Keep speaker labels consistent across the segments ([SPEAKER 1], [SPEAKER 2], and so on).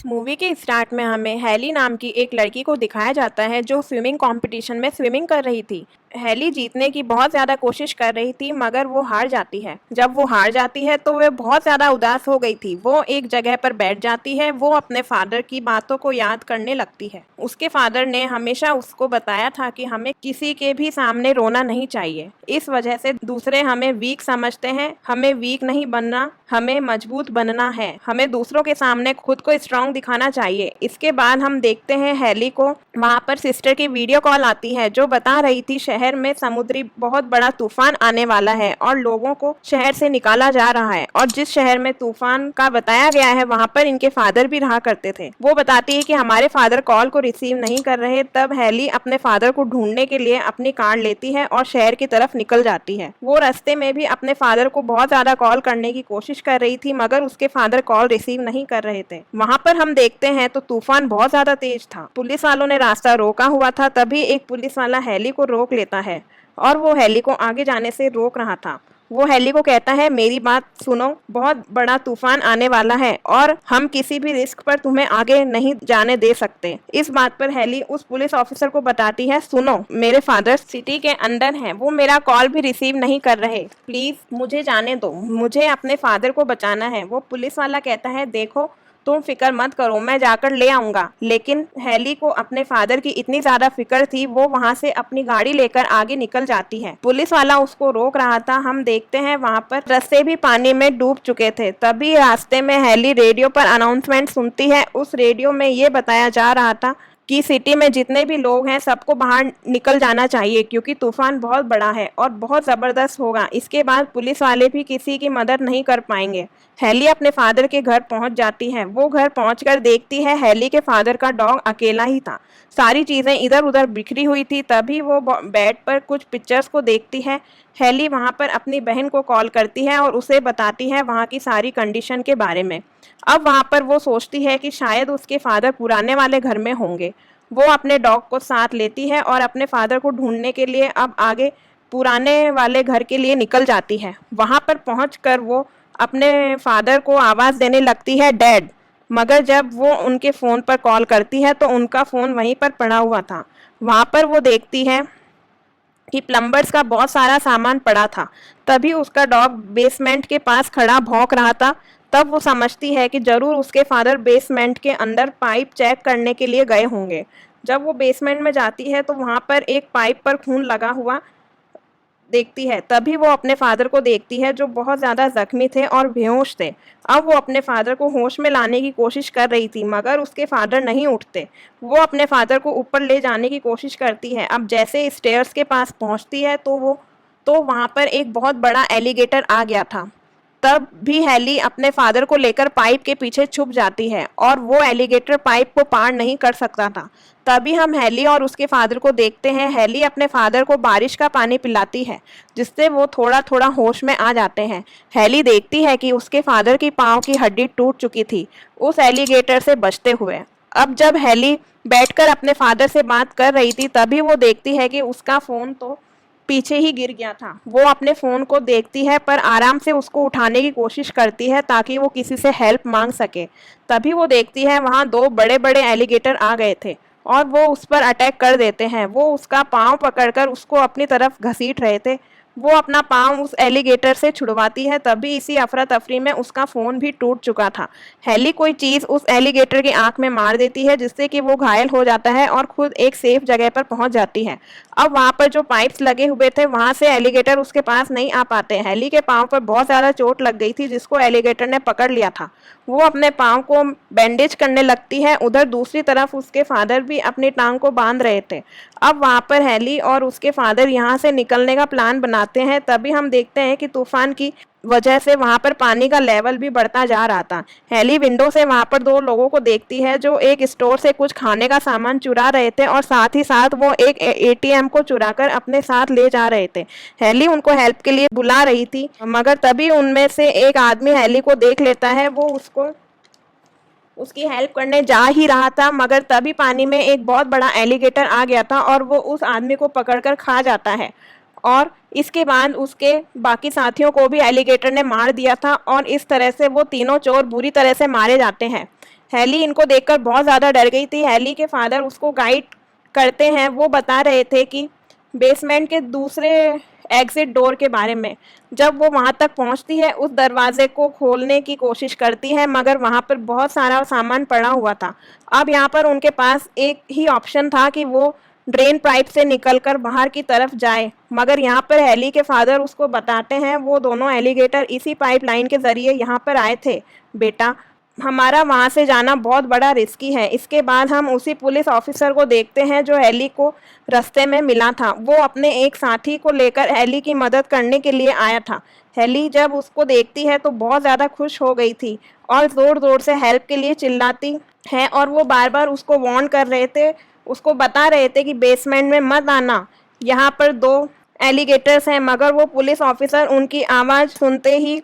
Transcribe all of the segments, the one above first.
[SPEAKER 1] Movie के start में हमें हैली नाम की एक लड़की को दिखाया जाता है जो स्विमिंग कंपटीशन में स्विमिंग कर रही थी। हैली जीतने की बहुत ज़्यादा कोशिश कर रही थी मगर वो हार जाती है। जब वो हार जाती है तो वह बहुत ज़्यादा उदास हो गई थी। वो एक जगह पर बैठ जाती है। वो अपने फादर की बातों को याद करने लगती है। उसके फादर ने हमेशा उसको बताया था कि हमें किसी के भी सामने रोना नहीं चाहिए। इस वजह से दूसरे हमें वीक समझते हैं। हमें वीक नहीं बनना, हमें मजबूत बनना है। हमें दूसरों के सामने खुद को स्ट्रांग दिखाना चाहिए। इसके बाद हम देखते हैं हैली को वहाँ पर सिस्टर की वीडियो कॉल आती है जो बता रही थी शहर में समुद्री बहुत बड़ा तूफान आने वाला है और लोगों को शहर से निकाला जा रहा है। और जिस शहर में तूफान का बताया गया है वहाँ पर इनके फादर भी रहा करते थे। वो बताती है कि हमारे फादर कॉल को रिसीव नहीं कर रहे। तब हैली अपने फादर को ढूंढने के लिए अपनी कार लेती है और शहर की तरफ निकल जाती है। वो रास्ते में भी अपने फादर को बहुत ज्यादा कॉल करने की कोशिश कर रही थी मगर उसके फादर कॉल रिसीव नहीं कर रहे थे। वहाँ पर हम देखते हैं तो तूफान बहुत ज्यादा तेज था। पुलिस वालों ने रास्ता रोका हुआ था। तभी एक पुलिस वाला हैली को रोक लेता है और वो हैली को आगे जाने से रोक रहा था। वो हैली को कहता है मेरी बात सुनो, बहुत बड़ा तूफान आने वाला है और हम किसी भी रिस्क पर तुम्हें आगे नहीं जाने दे सकते। इस बात पर हैली उस पुलिस ऑफिसर को बताती है सुनो, मेरे फादर सिटी के अंदर हैं, वो मेरा कॉल भी रिसीव नहीं कर रहे, प्लीज मुझे जाने दो, मुझे अपने फादर को बचाना है। वो पुलिस वाला कहता है देखो तुम फिक्र मत करो, मैं जाकर ले आऊंगा। लेकिन हैली को अपने फादर की इतनी ज्यादा फिक्र थी वो वहां से अपनी गाड़ी लेकर आगे निकल जाती है। पुलिस वाला उसको रोक रहा था। हम देखते हैं वहां पर रास्ते भी पानी में डूब चुके थे। तभी रास्ते में हैली रेडियो पर अनाउंसमेंट सुनती है। उस रेडियो में ये बताया जा रहा था कि सिटी में जितने भी लोग हैं सबको बाहर निकल जाना चाहिए क्योंकि तूफान बहुत बड़ा है और बहुत ज़बरदस्त होगा। इसके बाद पुलिस वाले भी किसी की मदद नहीं कर पाएंगे। हैली अपने फादर के घर पहुंच जाती है। वो घर पहुंचकर देखती है हैली के फादर का डॉग अकेला ही था। सारी चीज़ें इधर उधर बिखरी हुई थी। तभी वो बेड पर कुछ पिक्चर्स को देखती है। हैली वहाँ पर अपनी बहन को कॉल करती है और उसे बताती है वहाँ की सारी कंडीशन के बारे में। अब वहाँ पर वो सोचती है कि शायद उसके फादर पुराने वाले घर में होंगे। वो अपने डॉग को साथ लेती है और अपने फादर को ढूंढने के लिए अब आगे पुराने वाले घर के लिए निकल जाती है। वहाँ पर पहुँचकर वो अपने फादर को आवाज़ देने लगती है डैड। मगर जब वो उनके फ़ोन पर कॉल करती है तो उनका फ़ोन वहीं पर पड़ा हुआ था। वहाँ पर वो देखती है कि प्लम्बर्स का बहुत सारा सामान पड़ा था। तभी उसका डॉग बेसमेंट के पास खड़ा भौंक रहा था। तब वो समझती है कि ज़रूर उसके फादर बेसमेंट के अंदर पाइप चेक करने के लिए गए होंगे। जब वो बेसमेंट में जाती है तो वहाँ पर एक पाइप पर खून लगा हुआ देखती है। तभी वो अपने फादर को देखती है जो बहुत ज़्यादा जख्मी थे और बेहोश थे। अब वो अपने फादर को होश में लाने की कोशिश कर रही थी मगर उसके फादर नहीं उठते। वो अपने फादर को ऊपर ले जाने की कोशिश करती है। अब जैसे स्टेयर्स के पास पहुंचती है तो वहाँ पर एक बहुत बड़ा एलिगेटर आ गया था। तब भी हैली अपने फादर को लेकर पाइप के पीछे छुप जाती है और वो एलिगेटर पाइप को पार नहीं कर सकता था। तभी हम हैली और उसके फादर को देखते हैं। हैली अपने फादर को बारिश का पानी पिलाती है जिससे वो थोड़ा थोड़ा होश में आ जाते हैं। हैली देखती है कि उसके फादर की पाँव की हड्डी टूट चुकी थी उस एलिगेटर से बचते हुए। अब जब हैली बैठकर अपने फादर से बात कर रही थी तभी वो देखती है कि उसका फ़ोन तो पीछे ही गिर गया था। वो अपने फ़ोन को देखती है पर आराम से उसको उठाने की कोशिश करती है ताकि वो किसी से हेल्प मांग सके। तभी वो देखती है वहाँ दो बड़े बड़े एलिगेटर आ गए थे और वो उस पर अटैक कर देते हैं। वो उसका पाँव पकड़कर उसको अपनी तरफ घसीट रहे थे। वो अपना पाँव उस एलिगेटर से छुड़वाती है। तभी इसी अफरा तफरी में उसका फ़ोन भी टूट चुका था। हैली कोई चीज़ उस एलिगेटर की आंख में मार देती है जिससे कि वो घायल हो जाता है और खुद एक सेफ जगह पर पहुंच जाती है। अब वहाँ पर जो पाइप्स लगे हुए थे वहाँ से एलिगेटर उसके पास नहीं आ पाते। हैली के पाँव पर बहुत ज़्यादा चोट लग गई थी जिसको एलिगेटर ने पकड़ लिया था। वो अपने पाँव को बैंडेज करने लगती है। उधर दूसरी तरफ उसके फादर भी अपनी टांग को बांध रहे थे। अब वहाँ पर हैली और उसके फादर यहाँ से निकलने का प्लान बनाते हैं। तभी हम देखते हैं कि तूफान की वजह से वहाँ पर पानी का लेवल भी बढ़ता जा रहा था। हैली विंडो से वहाँ पर दो लोगों को देखती है जो एक स्टोर से कुछ खाने का सामान चुरा रहे थे और साथ ही साथ वो एक एटीएम को चुराकर अपने साथ ले जा रहे थे। हैली उनको हेल्प के लिए बुला रही थी मगर तभी उनमें से एक आदमी हैली को देख लेता है। वो उसकी हेल्प करने जा ही रहा था मगर तभी पानी में एक बहुत बड़ा एलिगेटर आ गया था और वो उस आदमी को पकड़कर खा जाता है। और इसके बाद उसके बाकी साथियों को भी एलिगेटर ने मार दिया था और इस तरह से वो तीनों चोर बुरी तरह से मारे जाते हैं। हैली इनको देखकर बहुत ज़्यादा डर गई थी। हैली के फादर उसको गाइड करते हैं, वो बता रहे थे कि बेसमेंट के दूसरे एग्जिट डोर के बारे में। जब वो वहाँ तक पहुँचती है, उस दरवाजे को खोलने की कोशिश करती है, मगर वहाँ पर बहुत सारा सामान पड़ा हुआ था। अब यहाँ पर उनके पास एक ही ऑप्शन था कि वो ड्रेन पाइप से निकलकर बाहर की तरफ जाए, मगर यहाँ पर हैली के फादर उसको बताते हैं वो दोनों एलिगेटर इसी पाइपलाइन के ज़रिए यहाँ पर आए थे। बेटा, हमारा वहाँ से जाना बहुत बड़ा रिस्की है। इसके बाद हम उसी पुलिस ऑफिसर को देखते हैं जो हैली को रास्ते में मिला था। वो अपने एक साथी को लेकर हैली की मदद करने के लिए आया था। हैली जब उसको देखती है तो बहुत ज़्यादा खुश हो गई थी और ज़ोर ज़ोर से हेल्प के लिए चिल्लाती है, और वो बार बार उसको वार्न कर रहे थे, उसको बता रहे थे कि बेसमेंट में मत आना, यहाँ पर 2 एलिगेटर्स हैं। मगर वो पुलिस ऑफिसर उनकी आवाज़ सुनते ही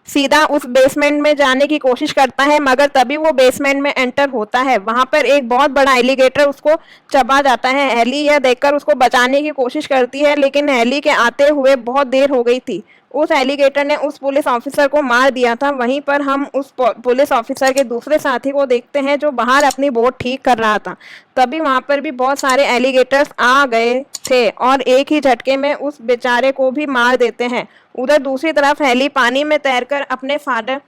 [SPEAKER 1] सीधा उस बेसमेंट में जाने की कोशिश करता है, मगर तभी वो बेसमेंट में एंटर होता है। वहाँ पर एक बहुत बड़ा एलिगेटर उसको चबा जाता है। हैली यह देखकर उसको बचाने की कोशिश करती है, लेकिन हैली के आते हुए बहुत देर हो गई थी। उस एलिगेटर ने उस पुलिस ऑफिसर को मार दिया था। वहीं पर हम उस पुलिस ऑफिसर के दूसरे साथी को देखते हैं जो बाहर अपनी बोट ठीक कर रहा था। तभी वहाँ पर भी बहुत सारे एलिगेटर्स आ गए थे और एक ही झटके में उस बेचारे को भी मार देते हैं। उधर दूसरी तरफ हैली पानी में तैरकर अपने फादर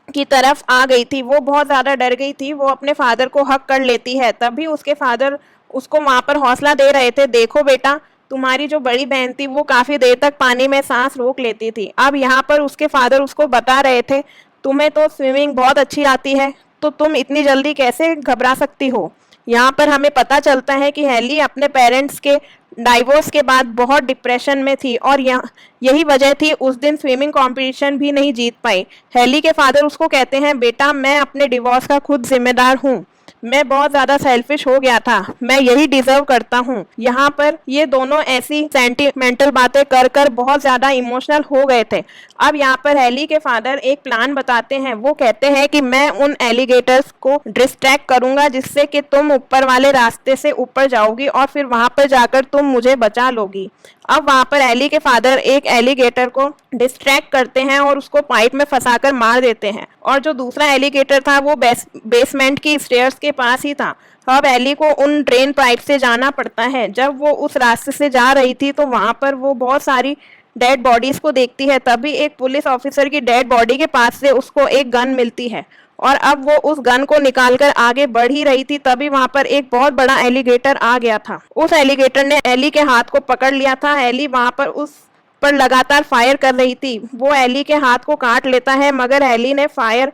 [SPEAKER 1] की तरफ आ गई थी। वो बहुत ज़्यादा डर गई थी। वो अपने फादर को हक कर लेती है। तभी उसके फादर उसको वहाँ पर हौसला दे रहे थे, देखो बेटा, तुम्हारी जो बड़ी बहन थी वो काफ़ी देर तक पानी में सांस रोक लेती थी। अब यहाँ पर उसके फादर उसको बता रहे थे, तुम्हें तो स्विमिंग बहुत अच्छी आती है, तो तुम इतनी जल्दी कैसे घबरा सकती हो। यहाँ पर हमें पता चलता है कि हैली अपने पेरेंट्स के डाइवोर्स के बाद बहुत डिप्रेशन में थी और यही वजह थी उस दिन स्विमिंग कंपटीशन भी नहीं जीत पाई। हैली के फादर उसको कहते हैं, बेटा, मैं अपने डिवोर्स का खुद जिम्मेदार हूँ, मैं बहुत ज़्यादा सेल्फिश हो गया था, मैं यही डिजर्व करता हूँ। यहाँ पर ये दोनों ऐसी सेंटिमेंटल बातें कर कर बहुत ज़्यादा इमोशनल हो गए थे। अब यहाँ पर हैली के फादर एक प्लान बताते हैं। वो कहते हैं कि मैं उन एलिगेटर्स को डिस्ट्रैक्ट करूंगा जिससे कि तुम ऊपर वाले रास्ते से ऊपर जाओगी और फिर वहाँ पर जाकर तुम मुझे बचा लोगी। अब वहाँ पर हैली के फादर एक एलिगेटर को डिस्ट्रैक्ट करते हैं और उसको पाइप में फंसाकर मार देते हैं, और जो दूसरा एलिगेटर था वो बेसमेंट की स्टेयर्स के पास ही था। अब हैली को उन ड्रेन पाइप से जाना पड़ता है। जब वो उस रास्ते से जा रही थी तो वहाँ पर वो बहुत सारी डेड बॉडीज को देखती है। तभी एक पुलिस ऑफिसर की डेड बॉडी के पास से उसको एक गन मिलती है, और अब वो उस गन को निकालकर आगे बढ़ ही रही थी। तभी वहां पर एक बहुत बड़ा एलिगेटर आ गया था। उस एलिगेटर ने एली के हाथ को पकड़ लिया था। एली वहां पर उस पर लगातार फायर कर रही थी। वो एली के हाथ को काट लेता है, मगर एली ने फायर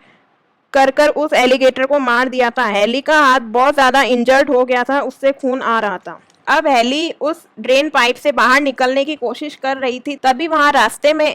[SPEAKER 1] कर कर उस एलिगेटर को मार दिया था। एली का हाथ बहुत ज़्यादा इंजर्ड हो गया था, उससे खून आ रहा था। अब एली उस ड्रेन पाइप से बाहर निकलने की कोशिश कर रही थी। तभी वहां रास्ते में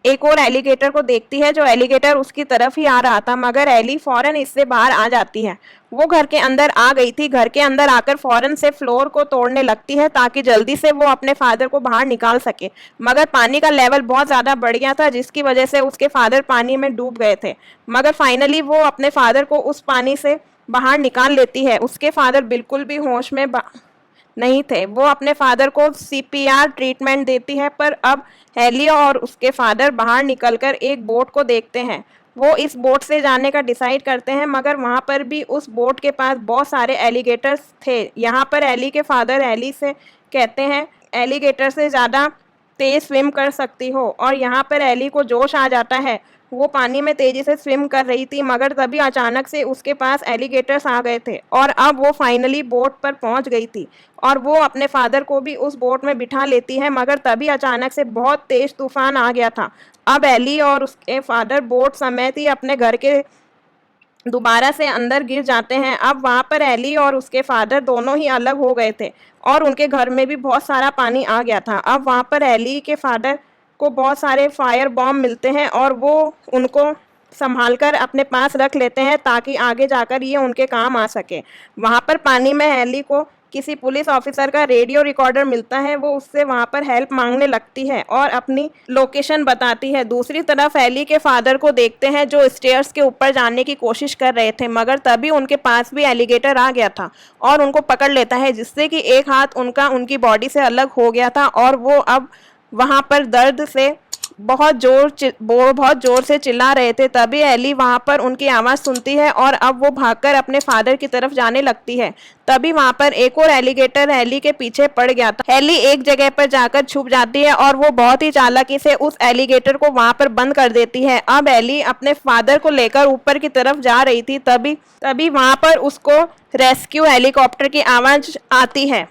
[SPEAKER 1] एक और एलिगेटर को देखती है, जो एलिगेटर उसकी तरफ ही आ रहा था, मगर एली फौरन इससे बाहर आ जाती है। वो घर के अंदर आ गई थी। घर के अंदर आकर फौरन से फ्लोर को तोड़ने लगती है ताकि जल्दी से वो अपने फादर को बाहर निकाल सके, मगर पानी का लेवल बहुत ज़्यादा बढ़ गया था जिसकी वजह से उसके फादर पानी में डूब गए थे। मगर फाइनली वो अपने फादर को उस पानी से बाहर निकाल लेती है। उसके फादर बिल्कुल भी होश में नहीं थे। वो अपने फादर को सीपीआर ट्रीटमेंट देती है, पर अब हैली और उसके फादर बाहर निकलकर एक बोट को देखते हैं। वो इस बोट से जाने का डिसाइड करते हैं, मगर वहाँ पर भी उस बोट के पास बहुत सारे एलिगेटर्स थे। यहाँ पर एली के फादर एली से कहते हैं, एलिगेटर से ज़्यादा तेज स्विम कर सकती हो, और यहाँ पर एली को जोश आ जाता है। वो पानी में तेजी से स्विम कर रही थी, मगर तभी अचानक से उसके पास एलिगेटर्स आ गए थे और अब वो फाइनली बोट पर पहुंच गई थी और वो अपने फादर को भी उस बोट में बिठा लेती है, मगर तभी अचानक से बहुत तेज तूफान आ गया था। अब एली और उसके फादर बोट समेत ही अपने घर के दोबारा से अंदर गिर जाते हैं। अब वहाँ पर एली और उसके फादर दोनों ही अलग हो गए थे और उनके घर में भी बहुत सारा पानी आ गया था। अब वहाँ पर एली के फादर को बहुत सारे फायर बॉम्ब मिलते हैं और वो उनको संभालकर अपने पास रख लेते हैं ताकि आगे जाकर ये उनके काम आ सके। वहाँ पर पानी में एली को किसी पुलिस ऑफिसर का रेडियो रिकॉर्डर मिलता है। वो उससे वहाँ पर हेल्प मांगने लगती है और अपनी लोकेशन बताती है। दूसरी तरफ एली के फादर को देखते हैं जो स्टेयर्स के ऊपर जाने की कोशिश कर रहे थे, मगर तभी उनके पास भी एलिगेटर आ गया था और उनको पकड़ लेता है, जिससे कि एक हाथ उनकी बॉडी से अलग हो गया था और वो अब वहाँ पर दर्द से बहुत जोर से चिल्ला रहे थे। तभी एली वहां पर उनकी आवाज़ सुनती है और अब वो भागकर अपने फादर की तरफ जाने लगती है। तभी वहां पर एक और एलिगेटर एली के पीछे पड़ गया था। एली एक जगह पर जाकर छुप जाती है और वो बहुत ही चालाकी से उस एलिगेटर को वहां पर बंद कर देती है। अब एली अपने फादर को लेकर ऊपर की तरफ जा रही थी। तभी वहां पर उसको रेस्क्यू हेलीकॉप्टर की आवाज़ आती है।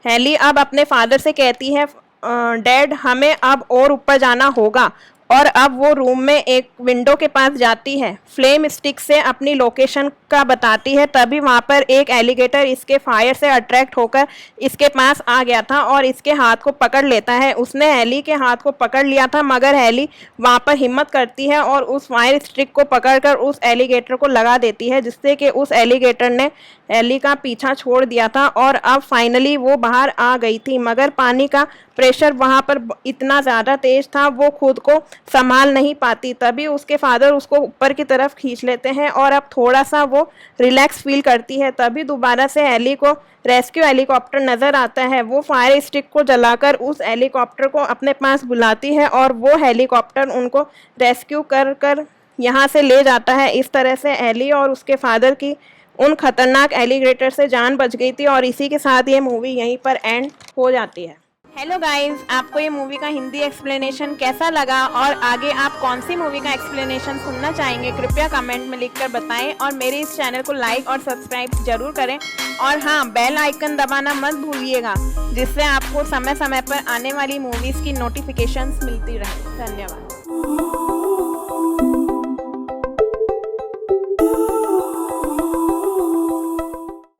[SPEAKER 1] एली अब अपने फादर से कहती है, डैड हमें अब और ऊपर जाना होगा। और अब वो रूम में एक विंडो के पास जाती है, फ्लेम स्टिक से अपनी लोकेशन का बताती है। तभी वहाँ पर एक एलिगेटर इसके फायर से अट्रैक्ट होकर इसके पास आ गया था और इसके हाथ को पकड़ लेता है। उसने एली के हाथ को पकड़ लिया था, मगर एली वहाँ पर हिम्मत करती है और उस फायर स्टिक को पकड़कर उस एलिगेटर को लगा देती है, जिससे कि उस एलिगेटर ने एली का पीछा छोड़ दिया था और अब फाइनली वो बाहर आ गई थी। मगर पानी का प्रेशर वहाँ पर इतना ज़्यादा तेज था, वो खुद को संभाल नहीं पाती। तभी उसके फादर उसको ऊपर की तरफ खींच लेते हैं और अब थोड़ा सा वो रिलैक्स फील करती है। तभी दोबारा से एली को रेस्क्यू हेलीकॉप्टर नज़र आता है। वो फायर स्टिक को जलाकर उस हेलीकॉप्टर को अपने पास बुलाती है और वो हेलीकॉप्टर उनको रेस्क्यू कर यहाँ से ले जाता है। इस तरह से एली और उसके फादर की उन खतरनाक एलिगेटर से जान बच गई थी और इसी के साथ ये मूवी यहीं पर एंड हो जाती है। हेलो गाइस, आपको ये मूवी का हिंदी एक्सप्लेनेशन कैसा लगा और आगे आप कौन सी मूवी का एक्सप्लेनेशन सुनना चाहेंगे, कृपया कमेंट में लिखकर बताएं और मेरे इस चैनल को लाइक और सब्सक्राइब जरूर करें। और हाँ, बेल आइकन दबाना मत भूलिएगा, जिससे आपको समय समय पर आने वाली मूवीज़ की नोटिफिकेशंस मिलती रहे। धन्यवाद।